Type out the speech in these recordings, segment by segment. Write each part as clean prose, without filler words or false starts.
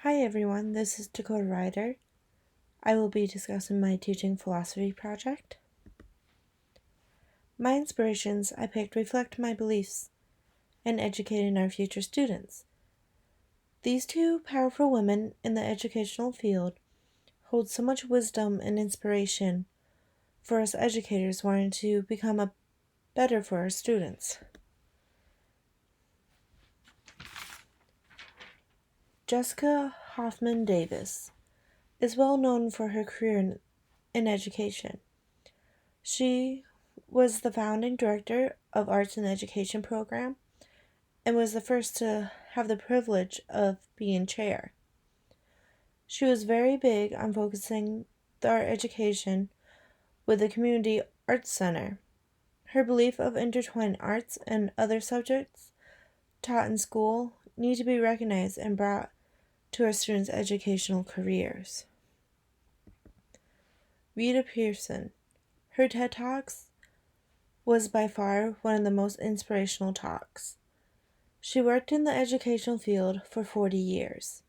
Hi everyone, this is Dakota Ryder. I will be discussing my teaching philosophy project. My inspirations I picked reflect my beliefs in educating our future students. These two powerful women in the educational field hold so much wisdom and inspiration for us educators wanting to become better for our students. Jessica Hoffman Davis is well known for her career in education. She was the founding director of Arts and Education program and was the first to have the privilege of being chair. She was very big on focusing our education with the Community Arts Center. Her belief of intertwining arts and other subjects taught in school need to be recognized and brought to our students' educational careers. Rita Pearson. Her TED Talks was by far one of the most inspirational talks. She worked in the educational field for 40 years.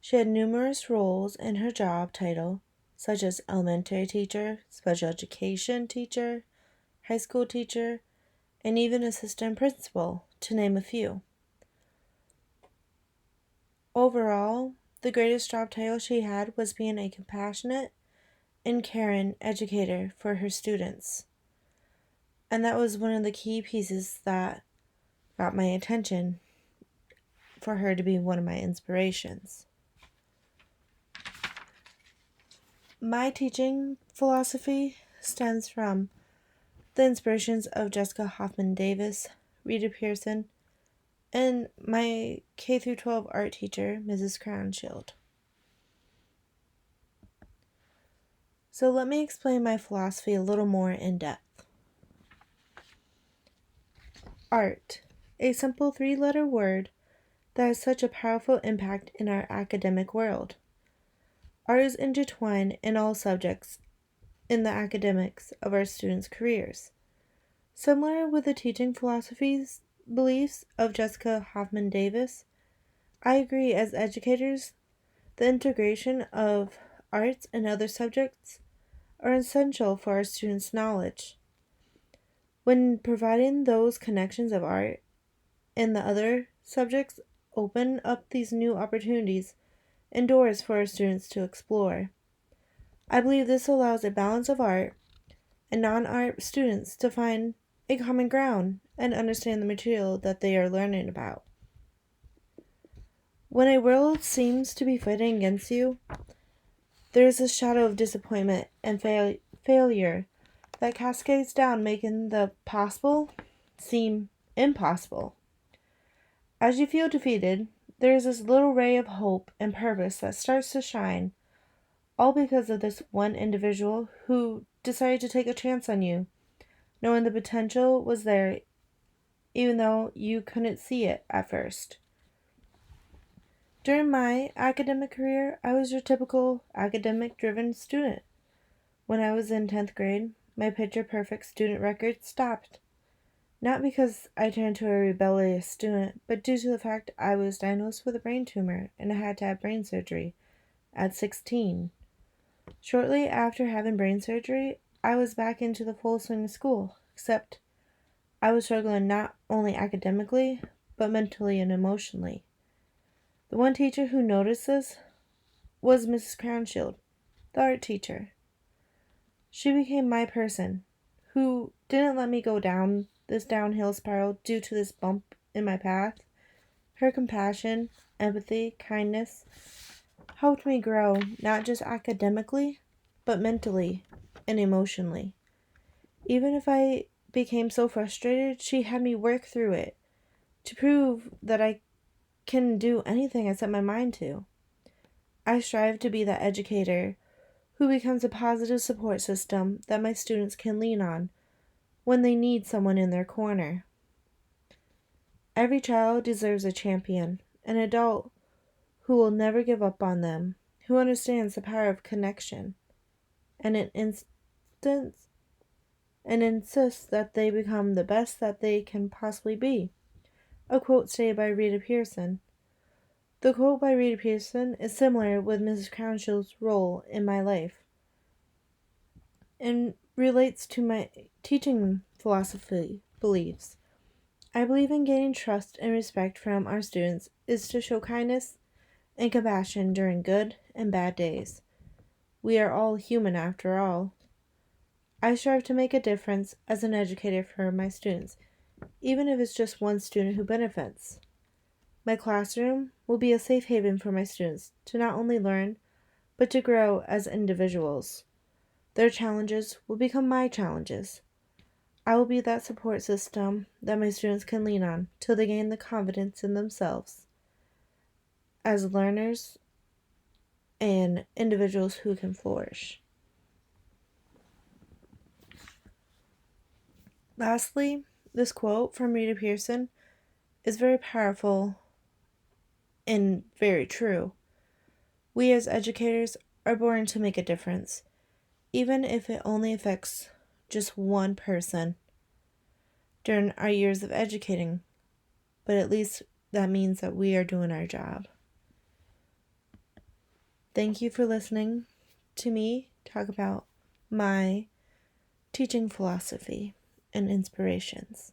She had numerous roles in her job title, such as elementary teacher, special education teacher, high school teacher, and even assistant principal, to name a few. Overall, the greatest job title she had was being a compassionate and caring educator for her students. And that was one of the key pieces that got my attention for her to be one of my inspirations. My teaching philosophy stems from the inspirations of Jessica Hoffman Davis, Rita Pearson, and my K through 12 art teacher, Mrs. Crownshield. So let me explain my philosophy a little more in depth. Art, a simple 3-letter word that has such a powerful impact in our academic world. Art is intertwined in all subjects in the academics of our students' careers. Similar with the teaching philosophies beliefs of Jessica Hoffman Davis, I agree as educators, the integration of arts and other subjects are essential for our students' knowledge. When providing those connections of art and the other subjects open up these new opportunities and doors for our students to explore. I believe this allows a balance of art and non-art students to find a common ground and understand the material that they are learning about. When a world seems to be fighting against you, there is a shadow of disappointment and failure that cascades down, making the possible seem impossible. As you feel defeated, there is this little ray of hope and purpose that starts to shine, all because of this one individual who decided to take a chance on you, knowing the potential was there even though you couldn't see it at first. During my academic career, I was your typical academic-driven student. When I was in 10th grade, my picture-perfect student record stopped. Not because I turned into a rebellious student, but due to the fact I was diagnosed with a brain tumor and I had to have brain surgery at 16. Shortly after having brain surgery, I was back into the full swing of school, except I was struggling not only academically, but mentally and emotionally. The one teacher who noticed this was Mrs. Crownshield, the art teacher. She became my person, who didn't let me go down this downhill spiral due to this bump in my path. Her compassion, empathy, kindness helped me grow not just academically, but mentally and emotionally. Even if I became so frustrated, she had me work through it to prove that I can do anything I set my mind to. I strive to be that educator who becomes a positive support system that my students can lean on when they need someone in their corner. Every child deserves a champion, an adult who will never give up on them, who understands the power of connection, and insists that they become the best that they can possibly be. A quote stated by Rita Pearson. The quote by Rita Pearson is similar with Mrs. Crownshill's role in my life and relates to my teaching philosophy beliefs. I believe in gaining trust and respect from our students is to show kindness and compassion during good and bad days. We are all human after all. I strive to make a difference as an educator for my students, even if it's just one student who benefits. My classroom will be a safe haven for my students to not only learn, but to grow as individuals. Their challenges will become my challenges. I will be that support system that my students can lean on till they gain the confidence in themselves as learners and individuals who can flourish. Lastly, this quote from Rita Pearson is very powerful and very true. We as educators are born to make a difference, even if it only affects just one person during our years of educating, but at least that means that we are doing our job. Thank you for listening to me talk about my teaching philosophy and inspirations.